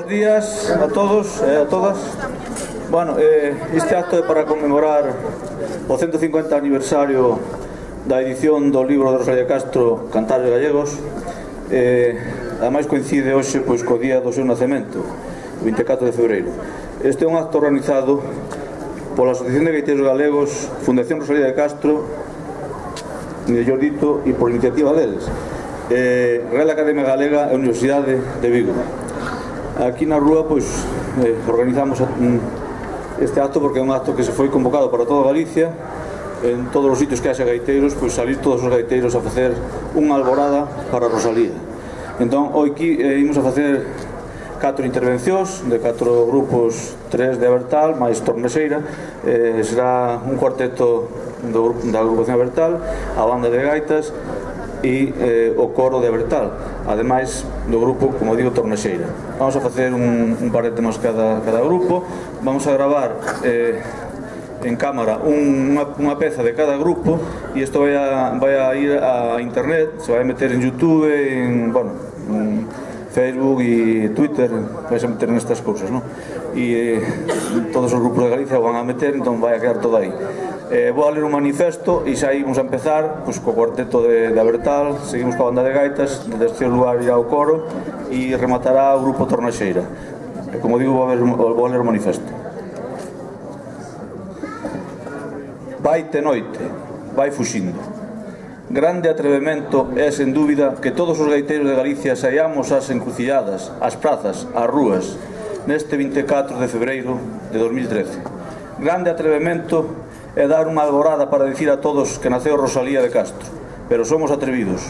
Bos días a todos e a todas. Bueno, este acto é para conmemorar o 150 aniversario da edición do libro de Rosalía Castro, Cantares Gallegos. Ademais coincide hoxe co día do seu nacemento, o 24 de febreiro. Este é un acto organizado pola Asociación de Gaiteiros Galegos, Fundación Rosalía de Castro, mellor dito, e por iniciativa deles, Real Academia Galega e Universidade de Vigo. Aquí na rúa organizamos este acto porque é un acto que se foi convocado para toda Galicia. En todos os sitios que haxa gaiteiros, salir todos os gaiteiros a facer unha alborada para Rosalía. Entón, hoxe imos a facer 4 intervencións de 4 grupos, 3 de Abertal, máis Tornexeira. Será un cuarteto da agrupación Abertal, a banda de gaitas e o coro de Abertal, ademais do grupo, como digo, Tornexeira. Vamos a facer un par de temas cada grupo. Vamos a gravar en cámara unha peza de cada grupo, e isto vai a ir a internet, se vai a meter en YouTube, en Facebook e Twitter, vai a meter nestas cousas, non? E todos os grupos de Galicia o van a meter, entón vai a quedar todo aí. Vou a ler un manifesto e xa imos a empezar co cuarteto de Abertal, seguimos coa banda de gaitas, de terceiro lugar irá o coro e rematará o grupo Tornexeira. Como digo, vou a ler o manifesto. Vai te noite, vai fuxindo. Grande atrevemento é, sen dúbida, que todos os gaiteiros de Galicia saiamos ás encrucilladas, ás prazas, ás rúas, neste 24 de febreiro de 2013. Grande atrevemento é dar unha alborada para dicir a todos que naceu Rosalía de Castro, pero somos atrevidos.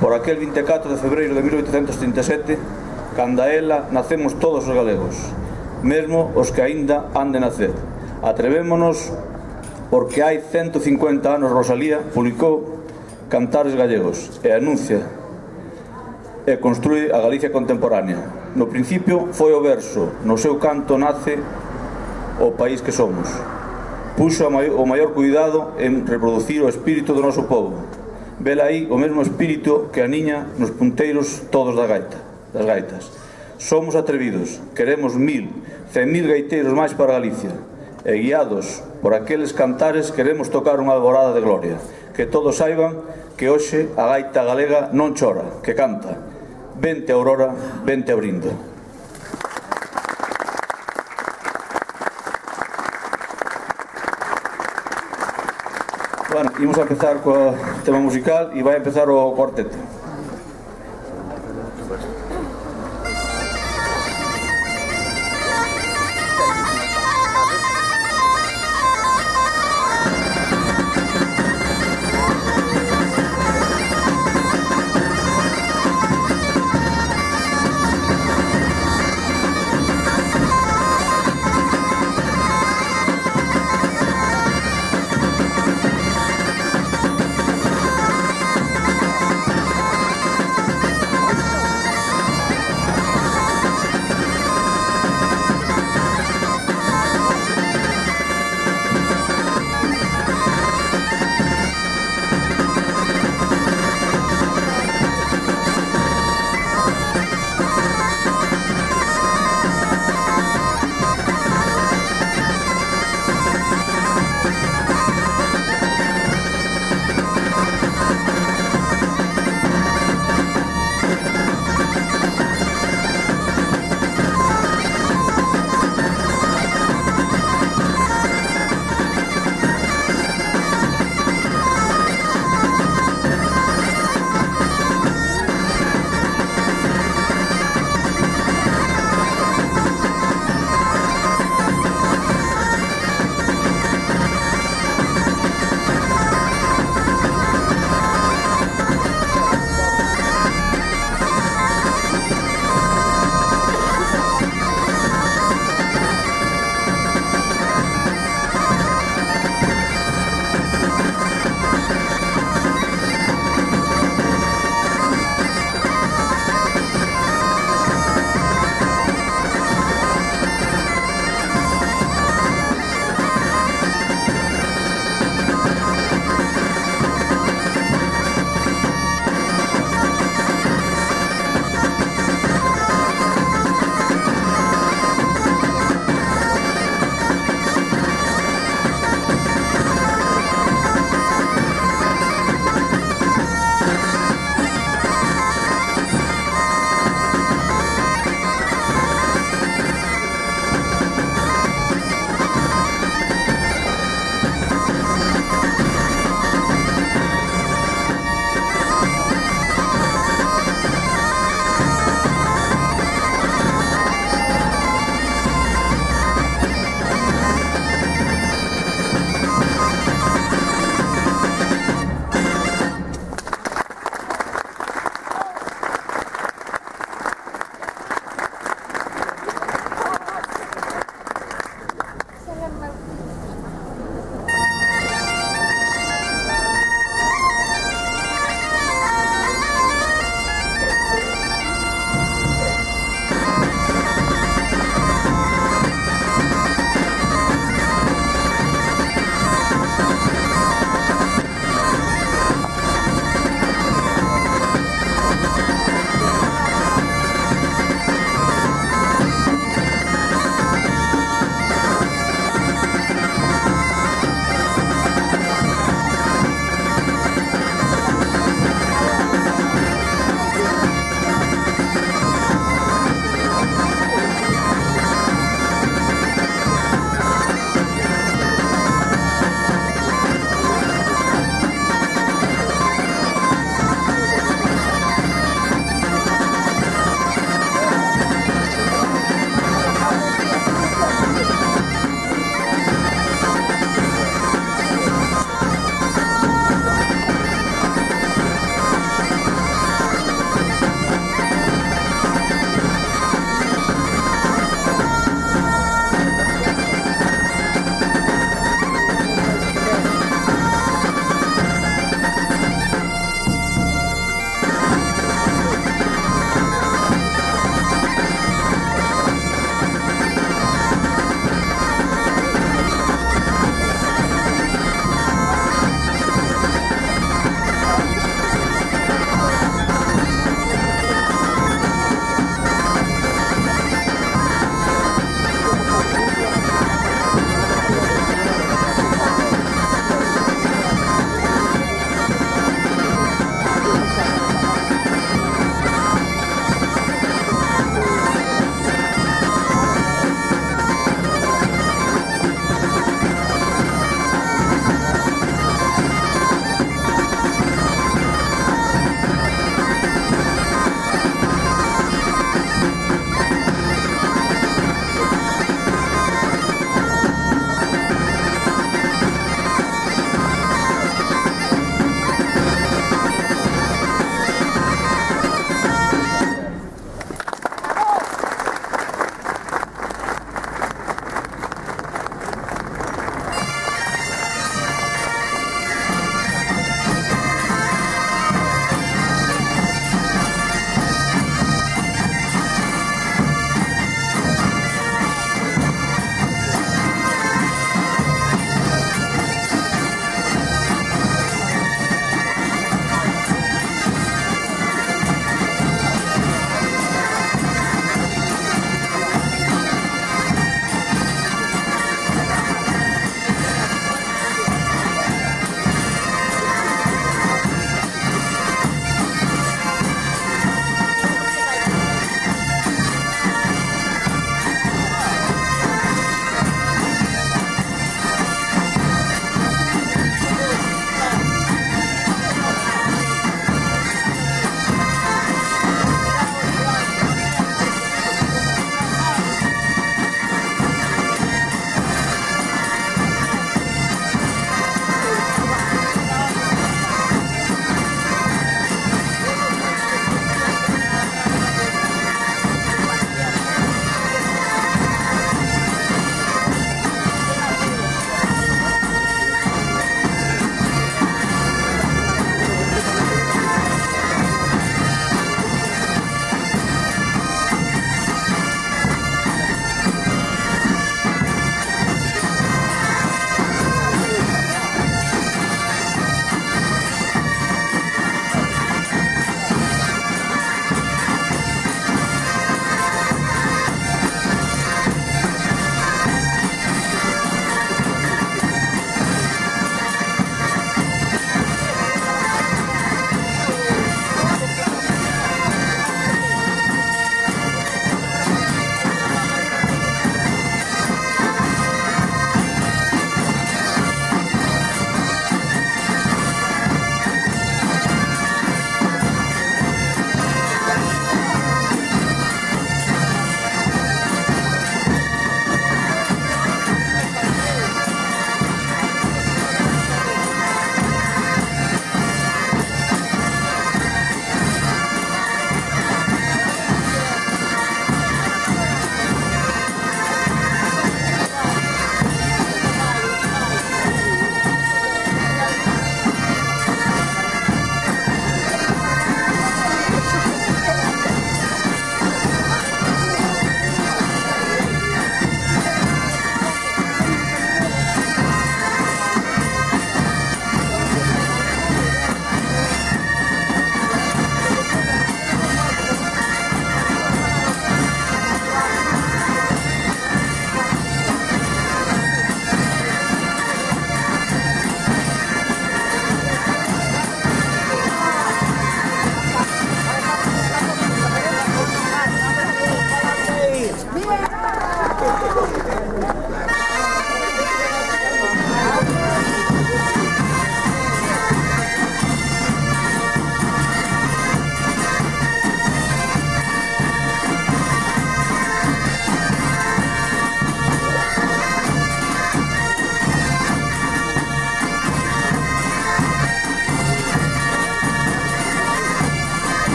Por aquel 24 de febreiro de 1837, canda ela, nacemos todos os galegos, mesmo os que aínda han de nacer. Atrevémonos porque hai 150 anos Rosalía publicou Cantares Gallegos e anuncia e construí a Galicia contemporánea. No principio foi o verso, no seu canto nace o país que somos. Puxo o maior cuidado en reproducir o espírito do noso povo. Vela aí o mesmo espírito que aniña nos punteiros todos das gaitas. Somos atrevidos, queremos 1.000, 100.000 gaiteiros máis para Galicia, e guiados por aqueles cantares queremos tocar unha alborada de gloria. Que todos saiban que hoxe a gaita galega non chora, que canta. Vente aurora, vente abrindo. Bueno, imos a empezar co tema musical e vai a empezar o cuarteto.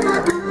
Thank you.